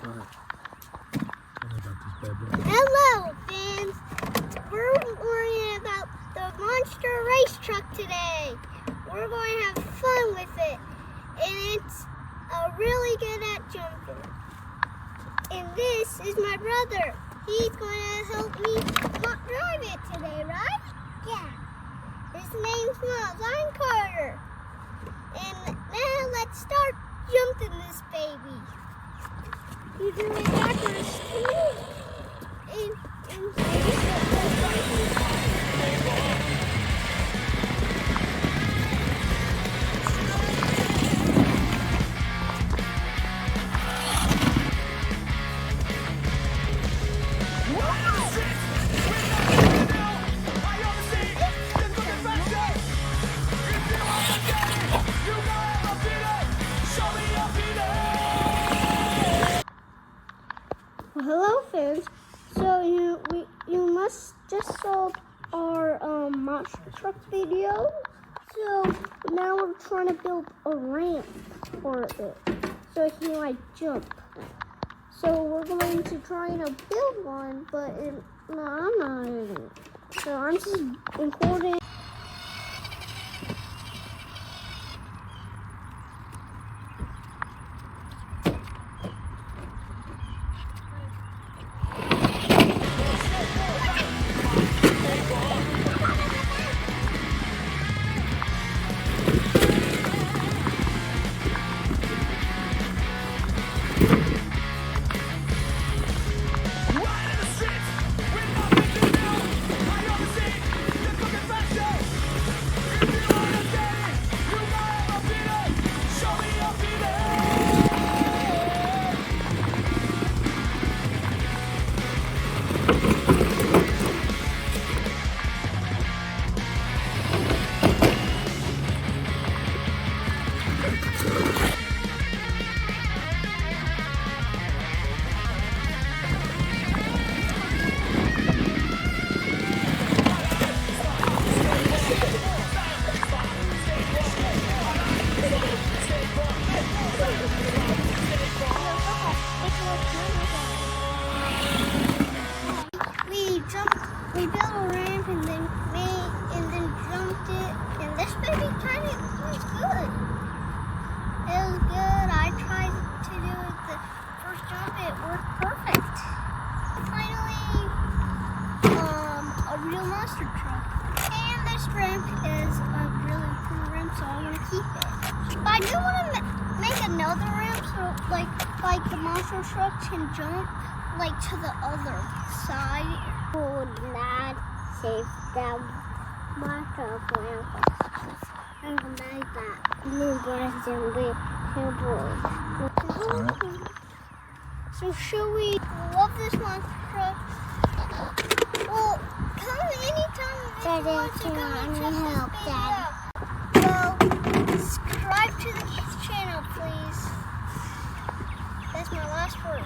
Hello, fans. We're worrying about the monster race truck today. We're going to have fun with it, and it's really good at jumping. And this is my brother. He's going to help me drive it today, right? Yeah. His name's Miles. I'm Carter. And now let's start jumping this baby. You do it backwards. Hello, fans. So you must just saw our monster truck video. So now we're trying to build a ramp for it, so it can like jump. So we're going to try and build one, but no, I'm not in it. So I'm just recording. We built a ramp and then jumped it, and this baby kind of was good. It was good. I tried to do it the first jump. It worked perfect. Finally, a real monster truck. And this ramp is a really cool ramp, so I'm gonna keep it. But I do want to make another ramp so like the monster truck can jump like to the other side. Would not save them monster ramp. I'm gonna make that new version with people. So should we love this monster truck? Well, come anytime you want to come and check this baby out. Well, subscribe to the channel, please. That's my last word.